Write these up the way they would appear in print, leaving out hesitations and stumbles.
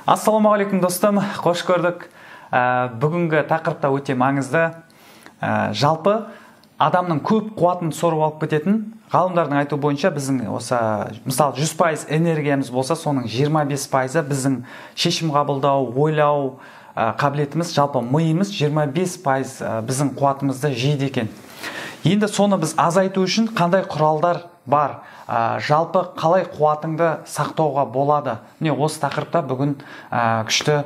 Ассалаумағалейкум достым, қош көрдік. Бүгінгі тақырыпта өте маңызды. Жалпы адамның көп қуатын сорып алып кететін, ғалымдардың айтуы бойынша біздің осы мысалы 100% энергиямыз болса, соның 25%-і біздің шешім қабылдау, ойлау қабілетіміз, жалпы миымыз 25% біздің қуатымызды жейді екен. Енді соны біз азайту үшін қандай құралдар бар? Жалпы қалай қуатыңды сақтауға болады? Міне осы тақырыпта бүгін күшті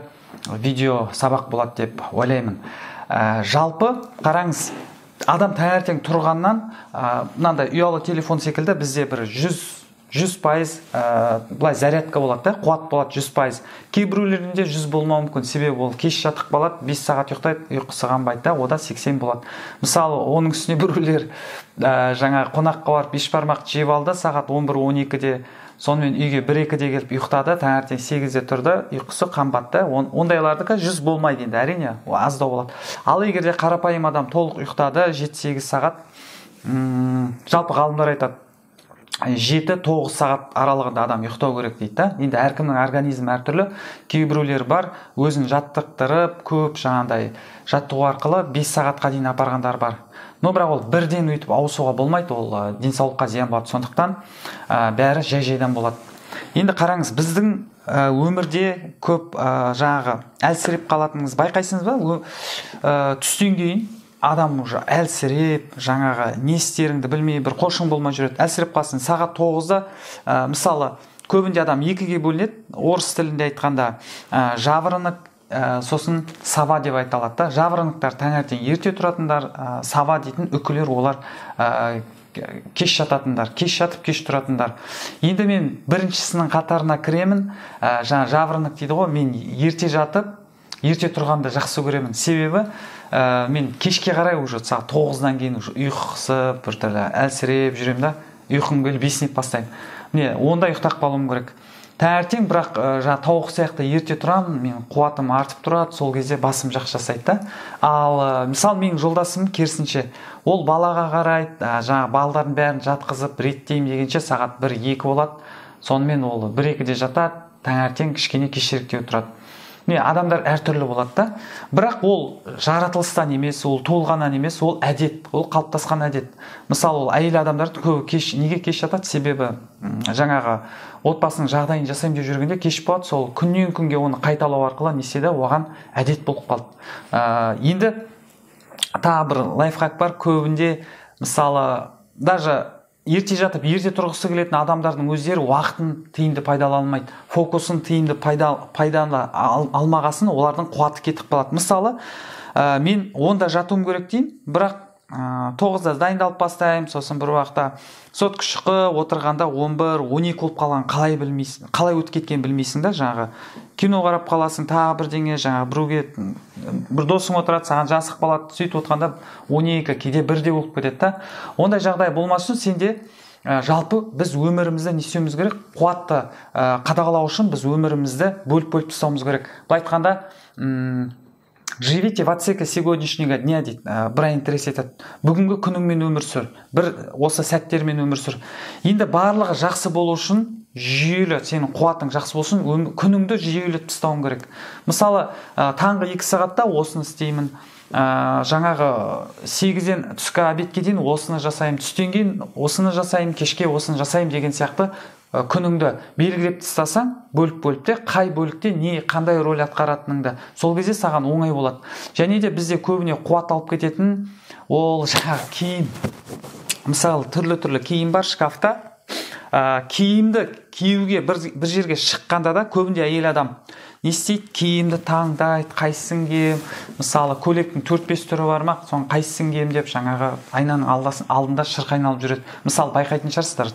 видео сабақ болады деп ойлаймын. Жалпы қараңыз, адам таңертең тұрғаннан мынандай ұялы телефон секілді бізде бір 100% былай зарядка болады, қуат болады 100%. Кейбіреулерінде 100 болмауы мүмкін, себебі ол кеш жатып қалады, 5 сағат ұйықтайды, ұйқысы қанбайды, ода 80 болады. Мысалы, оның үстіне біреулер жаңа қонаққа барып бешбармақ жеп алды, сағат 11-12-де, сонымен үйге 1-2-де келіп ұйықтады, таңертең 8-де тұрды, ұйқысы қанбады. Ондайлардікі 100 болмайды енді, әрине, аздау болады. Ал егерде қарапайым адам толық ұйықтады, 7-8 сағат, жалпы ғалымдар айтады, 7-9 сағат аралығында адам ұйықтау керек дейді. Енді әркімнің организмі әртүрлі. Кейбіреулер бар, өзін жаттықтырып, көп жаңағыдай жаттығу арқылы 5 сағатқа дейін апарғандар бар. Но бірақ ол бірден өйтіп ауысуға болмайды, ол денсаулыққа зиян болады. Сондықтан бәрі жай-жайдан болады. Енді қараңыз, біздің өмірде көп жаңағы әлсіреп қалатыныңыз байқайсыңыз ба? Түстен кейін адам уже әлсіреп, жаңағы не істеріңді білмей, бір қоршың болмай жүреді. Әлсіреп қалсын, сағат 9-да, мысалы, көбінде адам 2-ге бөлінеді. Орыс тілінде айтқанда жавырынық, сосын сава деп айталады. Жавырынықтар таңертең ерте тұратындар, сава дейтін үкілер, олар кеш жататындар, кеш жатып кеш тұратындар. Енді мен біріншісінің қатарына кіремін, жаңа жавырынық дейді ғой, мен ерте жатып, ерте тұрғанды жақсы көремін. Себебі мен кешке қарай уже сағат 9-дан кейін ұйқысып, бір түрлі әлсіреп жүремін да, ұйқым келіп есінеп бастаймын. Міне, онда ұйықтап қалуым керек. Таңертең бірақ тауық сияқты ерте тұрамын, мен қуатым артып тұрады, сол кезде басым жақсы жасайды да. Ал мысалы менің жолдасым керісінше, ол балаға қарайды, жаңа балдардың бәрін жатқызып, реттеймін дегенше сағат 1-2 болады. Сонымен ол 1-2-де жатады, таңертең кішкене кешіректеу тұрады. Міне, адамдар әртүрлі болады да. Бірақ ол жаратылыстан емес, ол туылғаннан емес, ол әдет, ол қалыптасқан әдет. Мысалы, ол әйел адамдар көбі неге кеш жатады? Себебі жаңағы отбасының жағдайын жасаймын деп жүргенде кеш болады, сол күннен күнге оны қайталау арқылы неседі, оған әдет болып қалды. Енді тағы бір лайфхак бар, көбінде мысалы даже ерте жатып, ерте тұрғысы келетін адамдардың өздері уақытын тиімді пайдаланбайды, фокусын тиімді пайдалана алмағасын, олардың қуаты кетіп қалады. Мысалы, мен 10-да жатуым керек деймін, бірақ 9-да дайындалып бастаймын, сосын бір уақытта сот күшіқі отырғанда 11-12 болып қалған қалай білмейсің, қалай өтіп кеткен білмейсің да, жаңағы кино қарап қаласың, тағы бірдеңе, жаңағы біреуге бір досың отырады, саған жасық балады, сөйтіп отырғанда 12, кейде 1-де болып кетеді да. Ондай жағдай болмас үшін сенде жалпы біз өмірімізді не істеуіміз керек? Қуатты қадағалау үшін біз өмірімізді бөліп тастауымыз керек. Былай айтқанда, живите в отсеке сегодняшнего дня дейді. Брайан Трейси айтады, бүгінгі күніңмен өмір сүр, бір осы сәттермен өмір сүр. Енді барлығы жақсы болу үшін жүйелі, сенің қуатың жақсы болсын, күніңді жүйелі тастауың керек. Мысалы, таңғы 2 сағатта осыны істеймін, жаңағы 8-ден түскі обедке дейін осыны жасаймын, түстен кейін осыны жасаймын, кешке осыны жасаймын деген сияқты күніңді белгілеп тастасаң, бөліп-бөліпте, қай бөлікте не қандай рөл атқаратыныңды, сол кезде саған оңай болады. Және де бізде көбіне қуат алып кететін ол жаңағы киім. Мысалы, түрлі киім бар шкафта. Киімді киюге бір жерге шыққанда да көбінде әйел адам не істейді? Киімді таңдайды, қайсысын кием. Мысалы, көйлектің 4-5 түрі бар ма? Соның қайсысын кием деп жаңағы айнаның алдында шырқайналып жүреді. Мысалы, байқайтын шығарсыздар,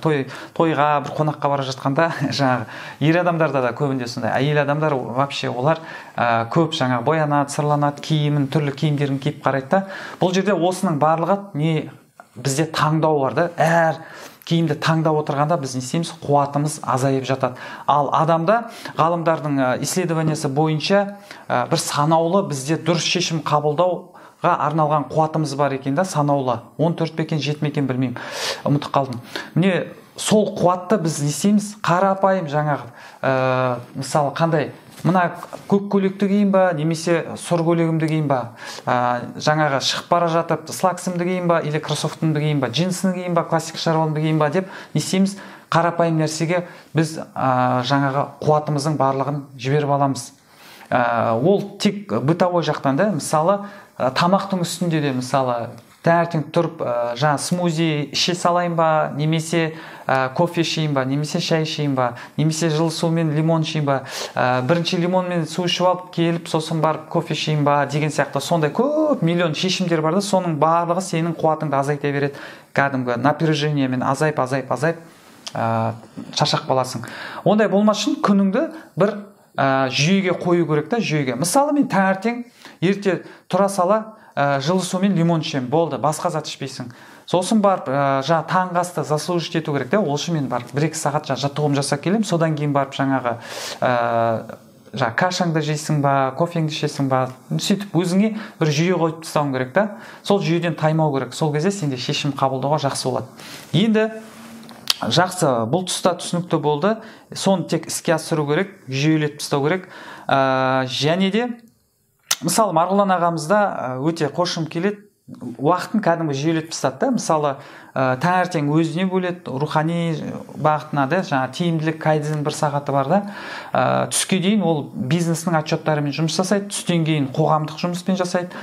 тойға, бір қонаққа бара жатқанда, жаңағы ер адамдарда да көбінде сондай. Әйел адамдар вообще олар көп жаңағы боянады, сырланады, киімін, түрлі киімдерін киіп қарайды да. Бұл жерде осының барлығы не бізде таңдау бар да. Әр киімді таңдап отырғанда біз не істейміз? Қуатымыз азайып жатады. Ал адамда ғалымдардың исследованиясы бойынша бір санаулы бізде дұрыс шешім қабылдауға арналған қуатымыз бар екен да, санаулы. 14 ме екен, 7 ме екен білмеймін, ұмытып қалдым. Міне сол қуатты біз не істейміз? Қарапайым жаңағы мысалы қандай мына көк көйлекті киейін ба, немесе сұр көйлегімді киейін ба, жаңағы шығып бара жатып слаксымды киейін ба, или кроссовкімді киейін ба, джинсыны киейін ба, классик шаруамды киейін ба деп не істейміз? Қарапайым нәрсеге біз жаңағы қуатымыздың барлығын жіберіп аламыз. Ол тек бытовой жақтан да, мысалы тамақтың үстінде де, мысалы таңертең тұрып жаңа смузи іше салайын ба, немесе кофе ішейін ба, немесе шай ішейін ба, немесе жылы сумен лимон ішейін ба, бірінші лимонмен су ішіп алып келіп сосын барып кофе ішейін ба деген сияқты сондай көп миллион шешімдер бар да, соның барлығы сенің қуатыңды азайта береді. Кәдімгі напряжениемен азайып шаршап қаласың. Ондай болмас үшін күніңді бір жүйеге қою керек та, жүйеге. Мысалы мен таңертең ерте тұра сала жылы сумен лимон ішемін, болды, басқа зат ішпейсің. Сосын барып жаңа таңғы асты заслужить ету керек та, ол үшін мен барып 1-2 сағат жаттығуым жасап келемін, содан кейін барып жаңағы кашаңды жейсің ба, кофеңді ішесің ба, сөйтіп өзіңе бір жүйе қойып тастауың керек та. Сол жүйеден таймау керек. Сол кезде сенде шешім қабылдауға жақсы болады. Енді жақсы, бұл тұста түсінікті болды. Соны тек іске асыру керек, жүйелетіп тастау керек. Және де мысалы Марғұлан ағамызда өте қошым келеді, уақытын кәдімгі жүйелетіп тастады да. Мысалы таңертең өзіне бөледі, рухани бағытына да, жаңа тиімділік кайдзен 1 сағаты бар да. Түске дейін ол бизнесінің отчеттарымен жұмыс жасайды, түстен кейін қоғамдық жұмыспен жасайды,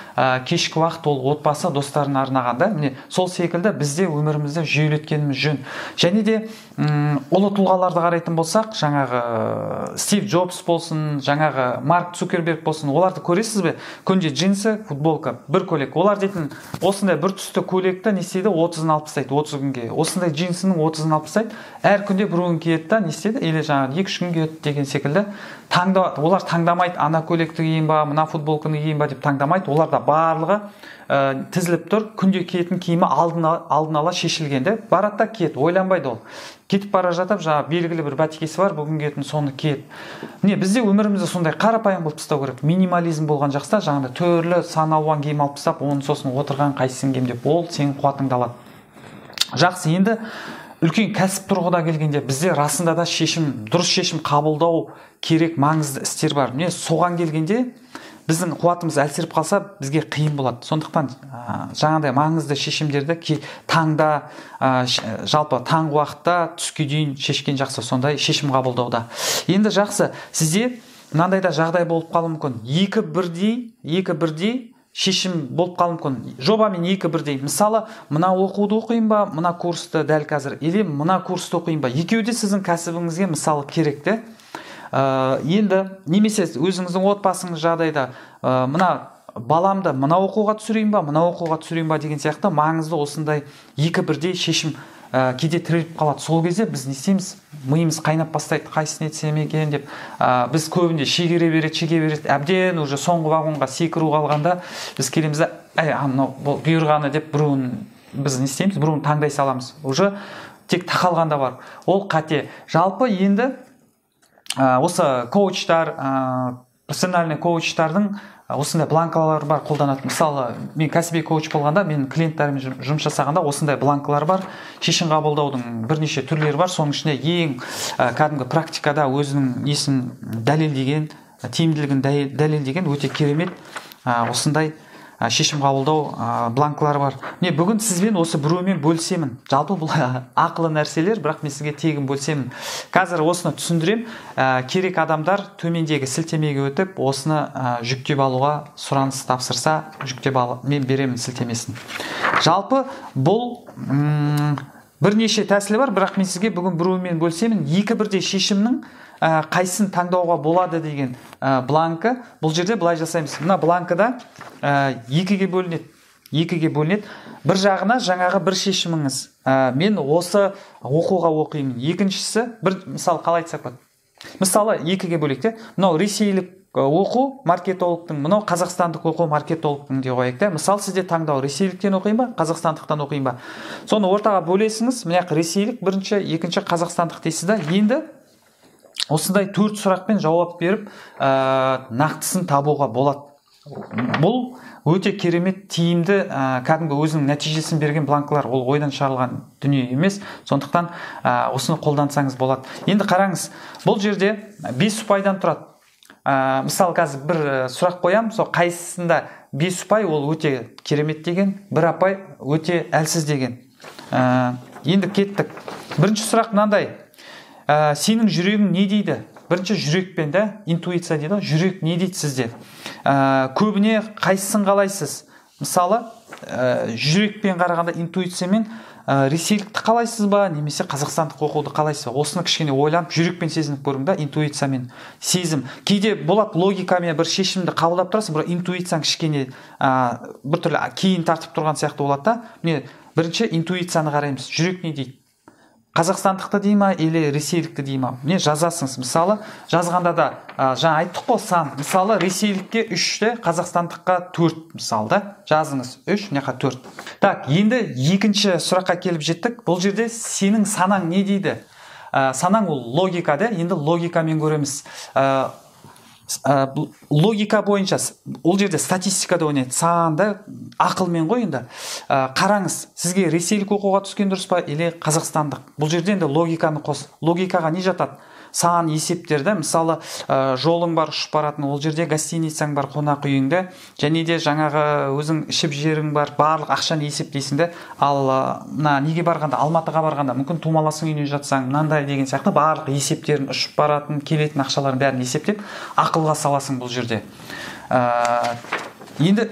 кешкі уақыт ол отбасы, достарына арнаған да. Міне сол секілді бізде өмірімізді жүйелеткеніміз жөн. Және де ұлы тұлғаларды қарайтын болсақ, жаңағы Стив Джобс болсын, жаңағы Марк Цукерберг болсын, оларды көресіз бе? Күнде джинсы, футболка, бір көйлек. Олар дейтін осындай бір түсті көйлекті не істейді? 30-ын алып тастайды, 30 күнге. Осындай джинсының 30-ын алып тастайды. Әр күнде бір күн киеді да, не істейді? Или жаңағы 2-3 күн киеді деген секілді. Олар таңдамайды, ана көйлекті киейін ба, мына футболканы киейін ба деп таңдамайды. Оларда барлығы тізіліп тұр, күнде киетін киімі алдын ала шешілгенде барады да киеді, ойланбайды ол. Кетіп бара жатып, жаңа белгілі бір бәтекесі бар, бүгін киетін соны киеді. Міне бізде өмірімізді сондай қарапайым қылып тастау керек. Минимализм болған жақса, жаңағыдай түрлі сан алуан киім алып тастап, оны сосын отырған қайсысын киемін деп, ол сенің қуатыңды алады. Жақсы, енді үлкен кәсіп тұрғыда келгенде бізде расында да дұрыс шешім қабылдау керек маңызды істер бар. Міне соған келгенде біздің қуатымыз әлсіреп қалса, бізге қиын болады. Сондықтан жаңағыдай маңызды шешімдерді таңда, жалпы таңғы уақытта түске дейін шешкен жақсы, сондай шешім қабылдауда. Енді жақсы, сізде мынандай да жағдай болып қалуы мүмкін. Екі бірдей шешім болып қалуы мүмкін. Жобамен екі бірдей. Мысалы, мына оқуды оқиын ба, мына курсты дәл қазір, или мына курсты оқиын ба. Екеуі де сіздің кәсібіңізге мысалы керек те. Енді немесе өзіңіздің отбасыңыз жағдайда мына баламды мына оқуға түсірейін ба, мына оқуға түсірейін ба деген сияқты маңызды осындай екі бірдей шешім кейде тіреліп қалады. Сол кезде біз не істейміз? Миымыз қайнап бастайды, қайсысын етсем екен деп. Біз көбінде шегере береді, әбден уже соңғы вагонға секіру қалғанда біз келеміз де, мынау бұйырғаны деп біреуін біз не істейміз? Біреуін таңдай саламыз. Уже тек тақалғанда бар. Ол қате. Жалпы енді осы коучтар, профессиональный коучтардың осындай бланкалар бар қолданатын. Мысалы, мен кәсіби коуч болғанда, мен клиенттеріммен жұмыс жасағанда осындай бланкалар бар. Шешім қабылдаудың бірнеше түрлері бар. Соның ішінде ең кәдімгі практикада өзінің несін дәлелдеген, тиімділігін дәлелдеген өте керемет осындай шешім қабылдау бланкалары бар. Міне бүгін сізбен осы біреумен бөлісемін. Жалпы бұл ақылы нәрселер, бірақ мен сізге тегін бөлісемін. Қазір осыны түсіндірем. Керек адамдар төмендегі сілтемеге өтіп, осыны жүктеп алуға сұраныс тапсырса, мен беремін сілтемесін. Жалпы бұл бірнеше тәсілі бар, бірақ мен сізге бүгін біреумен бөлісемін. Екі бірдей шешімнің қайсын таңдауға болады деген бланкі. Бұл жерде былай жасаймыз. Мына бланкыда екіге бөлінеді. Бір жағына жаңағы бір шешіміңіз. Мен осы оқуға оқимын. Екіншісі, мысалы қалай айтсақ болады. Мысалы екіге бөлейік те. Мынау ресейлік оқу маркетологтың, мынау қазақстандық оқу маркетологтың де қояйық та. Мысалы сізде таңдау ресейліктен оқиын ба, қазақстандықтан оқиын ба. Соны ортаға бөлесіңіз. Мына ресейлік бірінші, екінші қазақстандық дейсіз да. Енді осындай 4 сұрақпен жауап беріп, нақтысын табуға болады. бұл өте керемет тиімді кәдімгі өзінің нәтижесін берген бланкалар. Ол ойдан шығарылған дүние емес. Сондықтан осыны қолдансаңыз болады. Енді қараңыз, бұл жерде 5 ұпайдан тұрады. Мысалы қазір бір сұрақ қоям, сол қайсысында 5 ұпай ол өте керемет деген, 1 ұпай өте әлсіз деген. Енді кеттік. Бірінші сұрақ мынандай. Сенің жүрегің не дейді? Бірінші жүрекпен, интуиция дейді, жүрек не дейді сізде? Көбіне қайсысын қалайсыз? Мысалы, жүрекпен қарағанда интуициямен ресейлікті қалайсыз ба, немесе қазақстандық оқуды қалайсыз ба? Осыны кішкене ойланып, жүрекпен сезініп көрің да, интуициямен сезім. Кейде болады логикамен бір шешімді қабылдап тұрасың, бір интуицияң кішкене бір түрлі кейін тартып тұрған сияқты болады да. Міне, бірінші интуицияны қараймыз. Жүрек не дейді? Қазақстандықты дей ма, или ресейлікті дей ма? Міне жазасыңыз. Мысалы, жазғанда да жаңа айттық қой сан. Мысалы, ресейлікке 3-ті, қазақстандыққа 4, мысалы да. Жазыңыз 3, мына 4. Так, енді екінші сұраққа келіп жеттік. Бұл жерде сенің санаң не дейді? Санаң ол логика да. Енді логикамен көреміз. Логика бойынша ол жерде статистикада ойнайды. Санда ақылмен ғой енді. Қараңыз, сізге ресейлік оқуға түскен дұрыс па, или қазақстандық? Бұл жерде енді логиканы қос. Логикаға не жатады? Сан есептерді, мысалы, жолың бар, ұшып баратын, ол жерде гостиницаң бар, қонақ үйіңді, және де жаңағы өзің ішіп жерің бар, барлық ақшаны есептейсің. Ал неге барғанда, Алматыға барғанда, мүмкін тумаласың үйіне жатсаң, мынандай деген сияқты барлық есептерін, ұшып баратын, келетін ақшаларын бәрін есептеп, ақылға саласың бұл жерде. Енді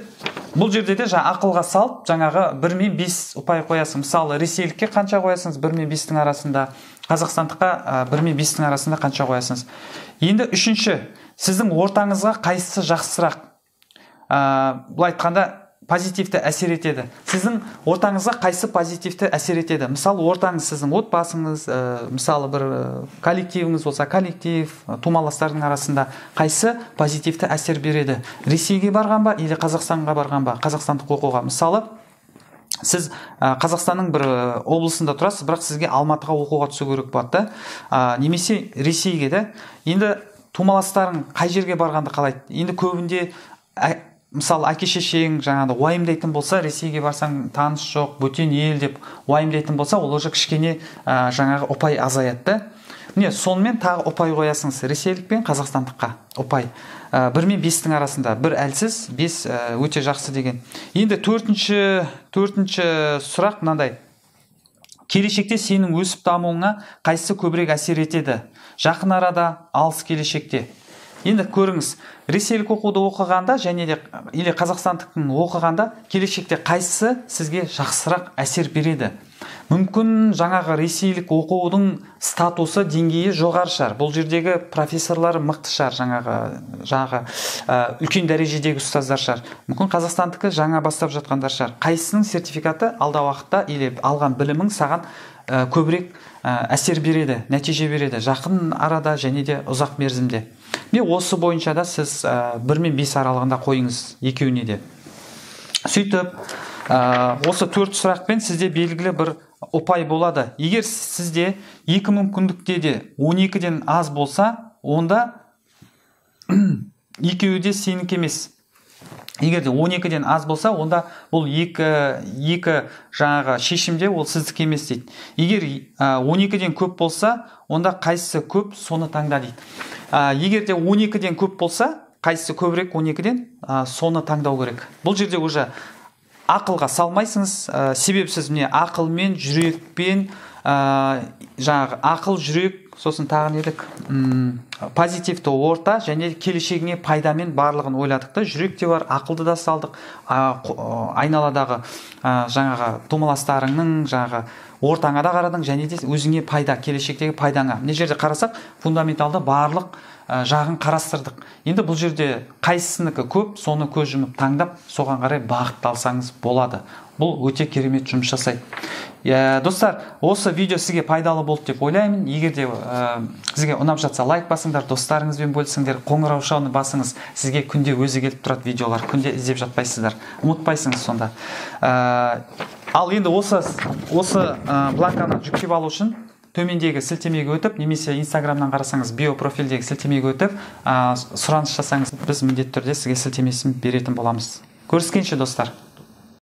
бұл жерде де ақылға салып, жаңағы 1 мен 5 ұпай қоясың. Мысалы, ресейлікке қанша қоясыңыз? 1 мен 5-тің арасында. Қазақстандыққа 1 мен 5-тің арасында қанша қоясыңыз? Енді үшінші, сіздің ортаңызға қайсысы жақсырақ? Бұл айтқанда позитивті әсер етеді. Сіздің ортаңызға қайсы позитивті әсер етеді? Мысалы, ортаңыз сіздің отбасыңыз, мысалы бір коллективіңіз болса, коллектив, тумаластардың арасында қайсы позитивті әсер береді? Ресейге барған ба, или Қазақстанға барған ба? Қазақстандық оқуға. Мысалы, сіз Қазақстанның бір облысында тұрасыз, бірақ сізге Алматыға оқуға түсу керек болады да. Немесе Ресейге де. Енді тумаластарың қай жерге барғанды қалайды? Енді көбінде мысалы, әке-шешең жаңағыда уайымдайтын болса, Ресейге барсаң таныс жоқ, бөтен ел деп уайымдайтын болса, ол уже кішкене жаңағы ұпай азаяды. Міне, сонымен тағы ұпай қоясыңыз ресейлік пен қазақстандыққа ұпай. 1 мен 5-тің арасында 1 әлсіз, 5 өте жақсы деген. Енді төртінші сұрақ мынандай. Келешекте сенің өсіп дамуыңа қайсысы көбірек әсер етеді? Жақын арада, алыс келешекте. Енді көріңіз, ресейлік оқуды оқығанда және де или қазақстандықтың оқығанда келешекте қайсысы сізге жақсырақ әсер береді? Мүмкін жаңағы ресейлік оқудың статусы, деңгейі жоғары шығар. Бұл жердегі профессорлары мықты шығар, жаңағы үлкен дәрежедегі ұстаздар шығар. Мүмкін қазақстандікі жаңа бастап жатқандар шығар. Қайсының сертификаты алда уақытта или алған білімің саған көбірек әсер береді, нәтиже береді, жақын арада және де ұзақ мерзімде. Мен осы бойынша да сіз 1 мен 5 аралығында қойыңыз екеуіне де. Сөйтіп, осы 4 сұрақпен сізде белгілі бір ұпай болады. Егер сізде 2 мүмкіндікте де 12-ден аз болса, онда екеуі де сенікі емес. Егер де 12-ден аз болса, онда бұл екі жаңағы шешімде ол сіздік емес дейді. Егер 12-ден көп болса, онда қайсысы көп, соны таңда дейді. Егер де 12-ден көп болса, қайсысы көбірек 12-ден, соны таңдау керек. Бұл жерде уже ақылға салмайсыңыз, себебі сіз міне ақылмен, жүрекпен, жаңағы ақыл, жүрек, сосын тағы недік, позитивті орта және келешегіне пайдамен барлығын ойладық та. Жүрек те бар, ақылды да салдық, айналадағы жаңағы тумаластарыңның жаңағы ортаңа да қарадың, және де өзіңе пайда, келешектегі пайдаңа. Мына жерде қарасақ, фундаменталды барлық жағын қарастырдық. Енді бұл жерде қайсысынікі көп, соны көз жұмып таңдап, соған қарай бағытталсаңыз болады. Бұл өте керемет жұмыс жасайды. Достар, осы видео сізге пайдалы болды деп ойлаймын. Егер де сізге ұнап жатса, лайк басыңдар, достарыңызбен бөлісіңдер, қоңырау шауын басыңыз. Сізге күнде өзі келіп тұрады видеолар, күнде іздеп жатпайсыздар. Ұмытпайсыңыз сонда. Ал енді осы бланканы жүктеп алу үшін төмендегі сілтемеге өтіп, немесе Инстаграмнан қарасаңыз биопрофильдегі сілтемеге өтіп, сұраныс жасаңыз, біз міндетті түрде сізге сілтемесін беретін боламыз. Көріскенше достар.